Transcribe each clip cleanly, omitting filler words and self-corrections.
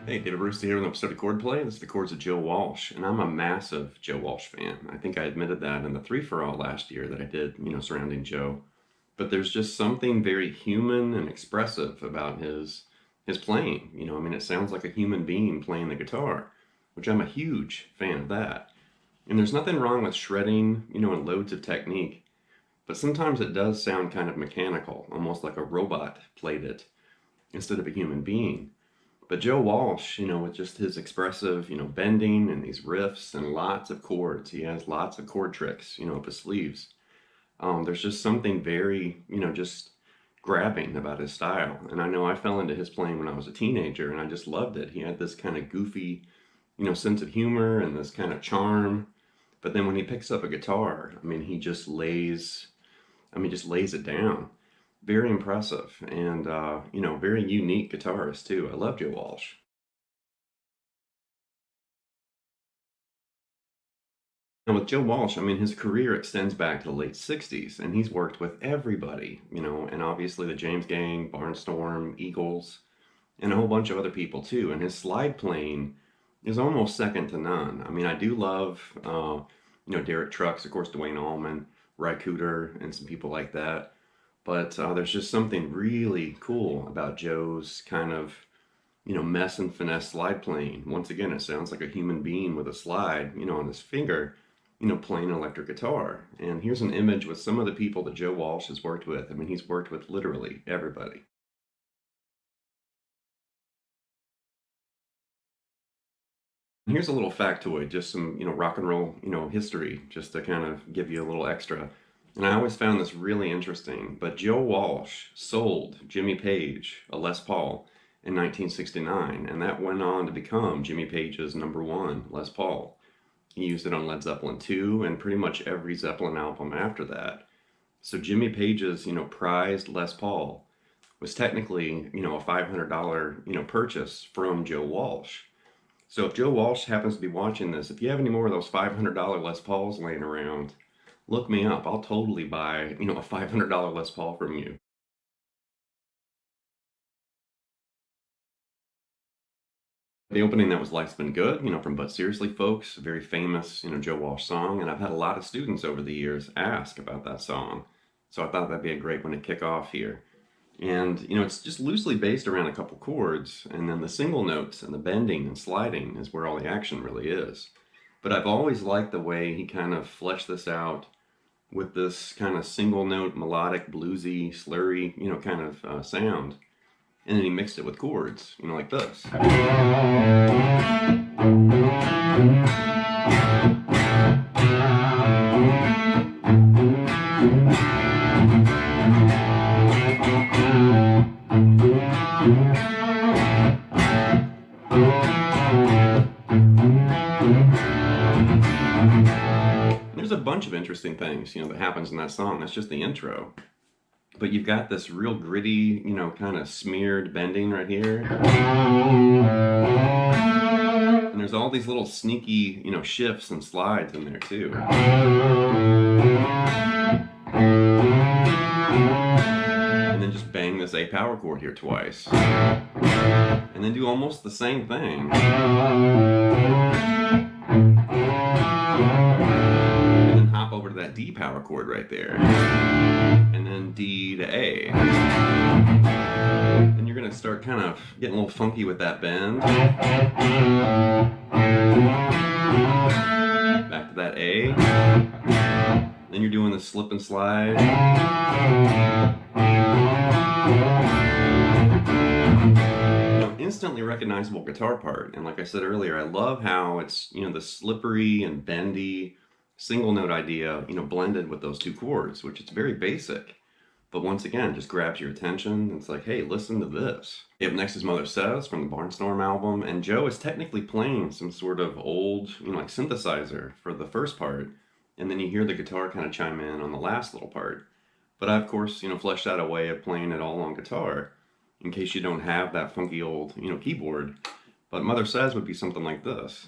Hey, David Bruce here with an episode of Chordplay. This is the Chords of Joe Walsh, and I'm a massive Joe Walsh fan. I think I admitted that in the 3-for-All last year that I did, surrounding Joe. But there's just something very human and expressive about his playing. It sounds like a human being playing the guitar, which I'm a huge fan of that. And there's nothing wrong with shredding, and loads of technique, but sometimes it does sound kind of mechanical, almost like a robot played it instead of a human being. But Joe Walsh, with just his expressive, bending and these riffs and lots of chords, he has lots of chord tricks, up his sleeves. There's just something very, just grabbing about his style. And I know I fell into his playing when I was a teenager, and I just loved it. He had this kind of goofy, sense of humor and this kind of charm. But then when he picks up a guitar, he just lays it down. Very impressive, and very unique guitarist too. I love Joe Walsh. And with Joe Walsh, his career extends back to the late 60s, and he's worked with everybody, and obviously the James Gang, Barnstorm, Eagles, and a whole bunch of other people too. And his slide playing is almost second to none. I do love, Derek Trucks, of course, Dwayne Allman, Ry Cooder, and some people like that. But there's just something really cool about Joe's kind of, mess and finesse slide playing. Once again, it sounds like a human being with a slide, on his finger, playing an electric guitar. And here's an image with some of the people that Joe Walsh has worked with. He's worked with literally everybody. And here's a little factoid, just some, rock and roll, history, just to kind of give you a little extra. And I always found this really interesting, but Joe Walsh sold Jimmy Page a Les Paul in 1969, and that went on to become Jimmy Page's #1 Les Paul. He used it on Led Zeppelin 2 and pretty much every Zeppelin album after that. So Jimmy Page's, prized Les Paul was technically, a $500, purchase from Joe Walsh. So if Joe Walsh happens to be watching this, if you have any more of those $500 Les Pauls laying around, look me up. I'll totally buy, a $500 Les Paul from you. The opening that was Life's Been Good, from But Seriously Folks, a very famous, Joe Walsh song. And I've had a lot of students over the years ask about that song. So I thought that'd be a great one to kick off here. And, it's just loosely based around a couple chords. And then the single notes and the bending and sliding is where all the action really is. But I've always liked the way he kind of fleshed this out with this kind of single note, melodic, bluesy, slurry, kind of sound. And then he mixed it with chords, like this. There's a bunch of interesting things, that happens in that song. That's just the intro. But you've got this real gritty, kind of smeared bending right here. And there's all these little sneaky, shifts and slides in there too. And then just bang this A power chord here twice. And then do almost the same thing. Over to that D power chord right there, and then D to A. Then you're going to start kind of getting a little funky with that bend. Back to that A. Then you're doing the slip and slide. Instantly recognizable guitar part. And like I said earlier, I love how it's, the slippery and bendy single note idea, blended with those two chords, which is very basic, but once again, just grabs your attention. It's like, hey, listen to this. Up next is Mother Says from the Barnstorm album, and Joe is technically playing some sort of old, like synthesizer for the first part, and then you hear the guitar kind of chime in on the last little part. But I, of course, fleshed out a way of playing it all on guitar in case you don't have that funky old, keyboard. But Mother Says would be something like this.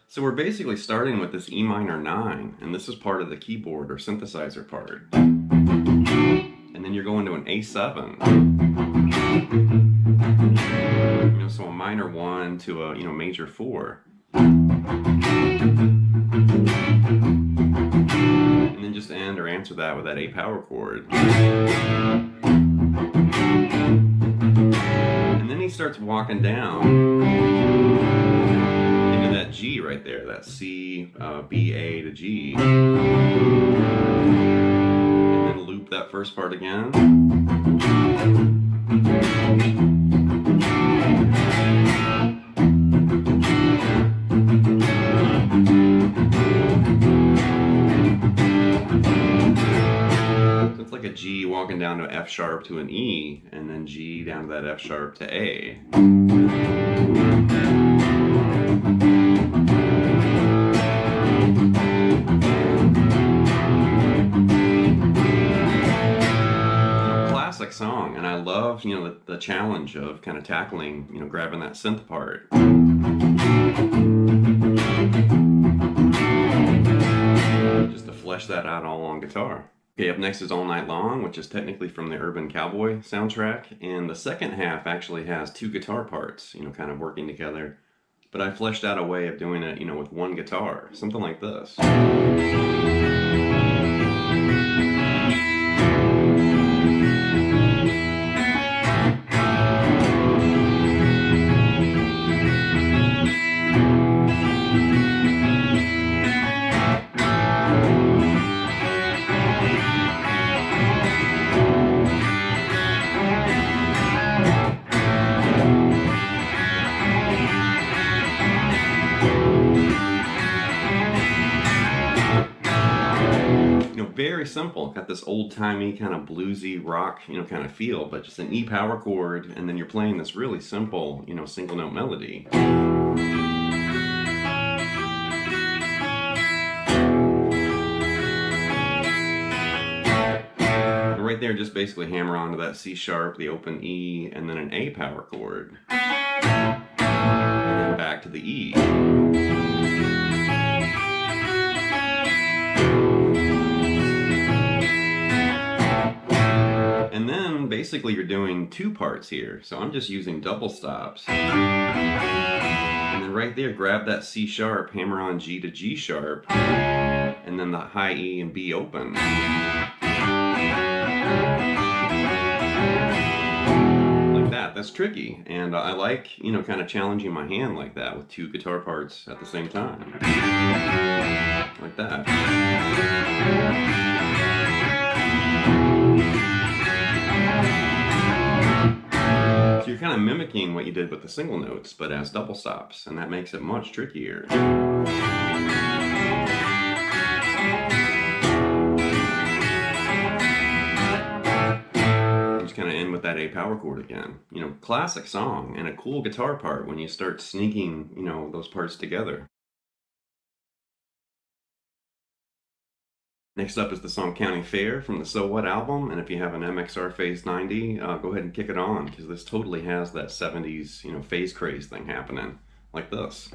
So we're basically starting with this E minor 9, and this is part of the keyboard or synthesizer part. And then you're going to an A7. So a minor 1 to a major 4. And then just end or answer that with that A power chord. And then he starts walking down that G right there, that C, B, A to G. And then loop that first part again. So it's like a G walking down to F sharp to an E, and then G down to that F sharp to A. Classic song, and I love the challenge of kind of tackling grabbing that synth part. Just to flesh that out all on guitar. Okay, up next is All Night Long, which is technically from the Urban Cowboy soundtrack, and the second half actually has 2 guitar parts, kind of working together. But I fleshed out a way of doing it, with one guitar, something like this. Very simple. Got this old-timey kind of bluesy rock, kind of feel, but just an E power chord, and then you're playing this really simple, single note melody. And right there, just basically hammer onto that C sharp, the open E, and then an A power chord. And then back to the E. And then basically you're doing 2 parts here. So I'm just using double stops. And then right there, grab that C sharp, hammer on G to G sharp, and then the high E and B open. Like that. That's tricky. And I like, kind of challenging my hand like that with 2 guitar parts at the same time. Like that. So you're kind of mimicking what you did with the single notes, but as double stops, and that makes it much trickier. Just kind of end with that A power chord again. Classic song, and a cool guitar part when you start sneaking, those parts together. Next up is the song County Fair from the So What album, and if you have an MXR Phase 90, go ahead and kick it on, because this totally has that 70s, phase craze thing happening, like this.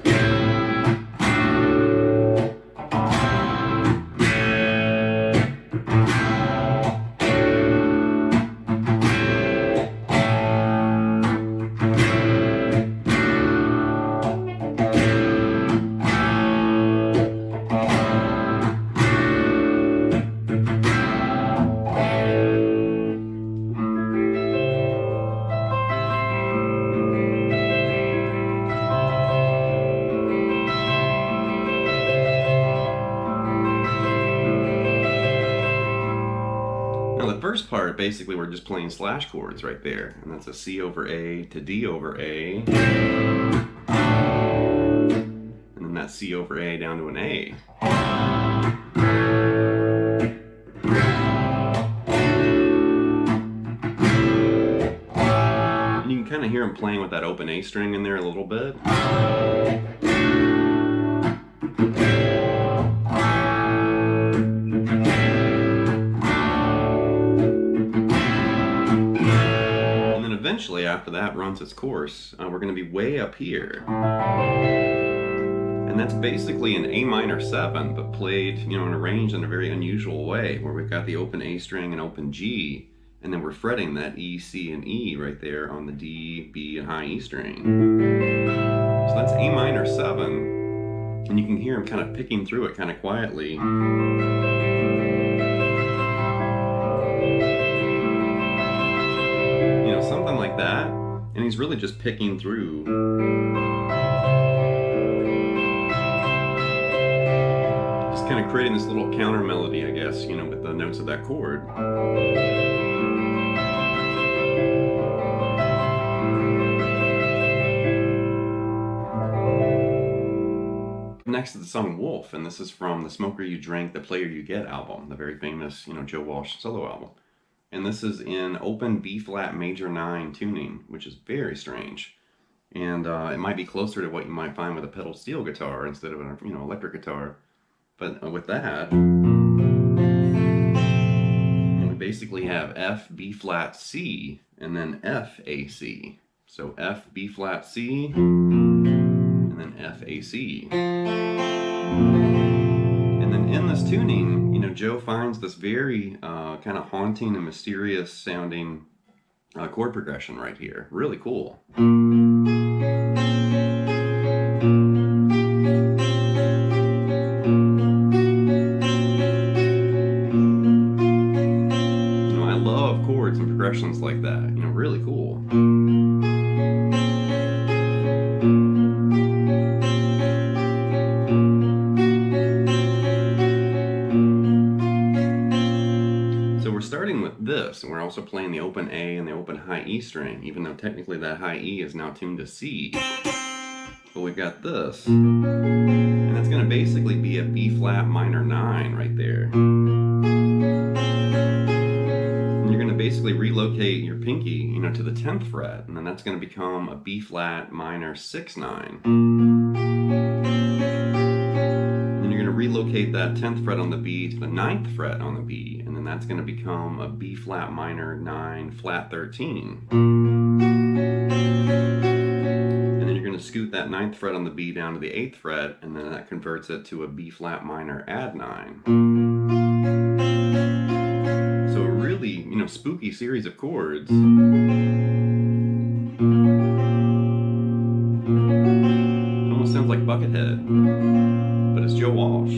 first part, basically we're just playing slash chords right there, and that's a C over A to D over A, and then that C over A down to an A. And you can kind of hear him playing with that open A string in there a little bit. Eventually, after that runs its course, we're going to be way up here. And that's basically an A minor 7, but played, and arranged in a very unusual way, where we've got the open A string and open G, and then we're fretting that E, C, and E right there on the D, B, and high E string. So that's A minor 7, and you can hear him kind of picking through it kind of quietly. Something like that, and he's really just picking through. Just kind of creating this little counter melody, I guess, with the notes of that chord. Next is the song Wolf, and this is from The Smoker You Drink, The Player You Get album, the very famous, Joe Walsh solo album. And this is in open B-flat major 9 tuning, which is very strange. And it might be closer to what you might find with a pedal steel guitar instead of an electric guitar. But with that, we basically have F, B-flat, C, and then F, A, C. So F, B-flat, C, and then F, A, C. And then in this tuning, Joe finds this very kind of haunting and mysterious sounding chord progression right here. Really cool. I love chords and progressions like that. Really cool. Starting with this, and we're also playing the open A and the open high E string, even though technically that high E is now tuned to C. But we've got this, and that's going to basically be a B-flat minor 9 right there. And you're going to basically relocate your pinky, to the 10th fret, and then that's going to become a B-flat minor 6/9. Relocate that 10th fret on the B to the 9th fret on the B, and then that's going to become a B flat minor 9 flat 13. And then you're going to scoot that 9th fret on the B down to the 8th fret, and then that converts it to a B flat minor add 9. So a really, spooky series of chords. It almost sounds like Buckethead, but it's Joe Walsh.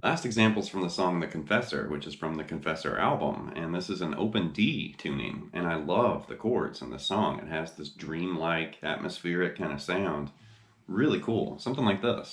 Last examples from the song The Confessor, which is from the Confessor album, and this is an open D tuning, and I love the chords in the song. It has this dreamlike, atmospheric kind of sound. Really cool. Something like this.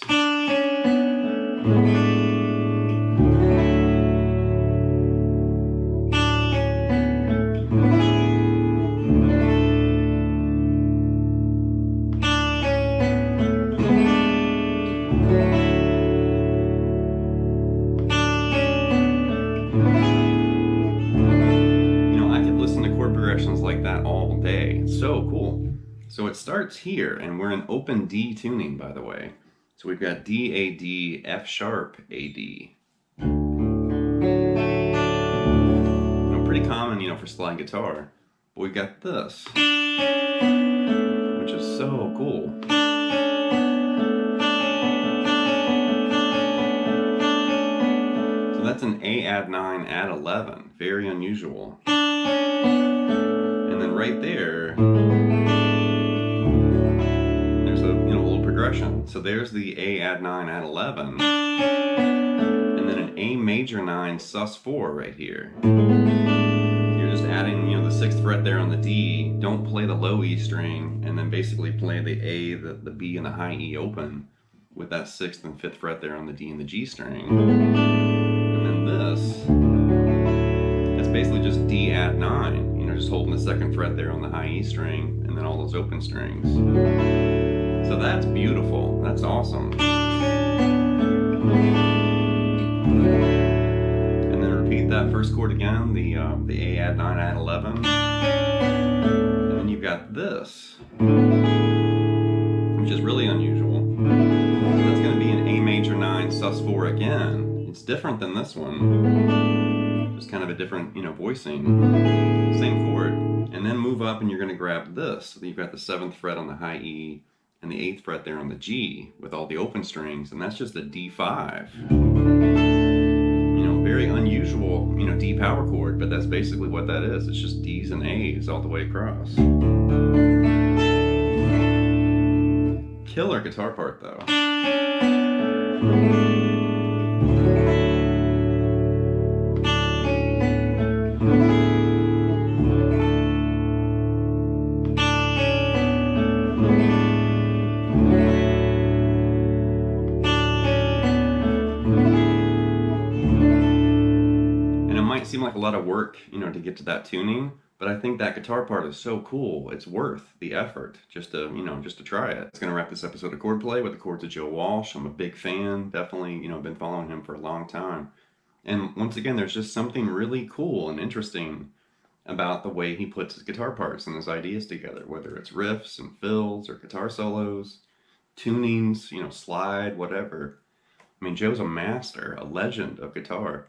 Like that all day. It's so cool. So it starts here, and we're in open D tuning, by the way. So we've got D, A, D, F sharp, A, D. Pretty common, for slide guitar. But we've got this, which is so cool. So that's an A add 9, add 11. Very unusual. And then right there, there's a little progression. So there's the A add 9, add 11, and then an A major 9 sus 4 right here. You're just adding the 6th fret there on the D, don't play the low E string and then basically play the A, the B, and the high E open with that 6th and 5th fret there on the D and the G string. And then this, it's basically just D add 9, you know, just holding the 2nd fret there on the high E string and then all those open strings. So that's beautiful, that's awesome. Repeat that first chord again, the A add 9, add 11, and then you've got this, which is really unusual. So that's going to be an A major 9 sus4 again. It's different than this one, just kind of a different, you know, voicing, same chord, and then move up and you're going to grab this. So you've got the 7th fret on the high E and the 8th fret there on the G with all the open strings, and that's just a D5. Very unusual, you know, D power chord, but that's basically what that is. It's just D's and A's all the way across. Killer guitar part though. Seem like a lot of work, you know, to get to that tuning, but I think that guitar part is so cool. It's worth the effort just to, you know, just to try it. It's gonna wrap this episode of Chordplay with the Chords of Joe Walsh. I'm a big fan, definitely, you know, been following him for a long time. And once again, there's just something really cool and interesting about the way he puts his guitar parts and his ideas together, whether it's riffs and fills or guitar solos, tunings, you know, slide, whatever. I mean, Joe's a master, a legend of guitar.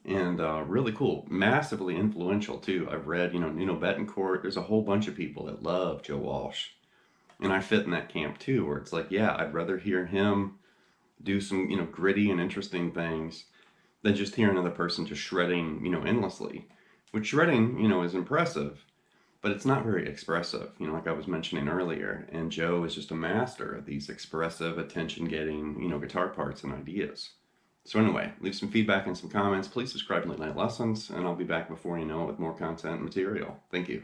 And really cool, massively influential too. I've read, you know, Betancourt, there's a whole bunch of people that love Joe Walsh. And I fit in that camp too, where it's like, yeah, I'd rather hear him do some, you know, gritty and interesting things than just hear another person just shredding, you know, endlessly. Which shredding, you know, is impressive, but it's not very expressive, you know, like I was mentioning earlier. And Joe is just a master of these expressive, attention-getting, you know, guitar parts and ideas. So anyway, leave some feedback and some comments. Please subscribe to Late Night Lessons, and I'll be back before you know it with more content and material. Thank you.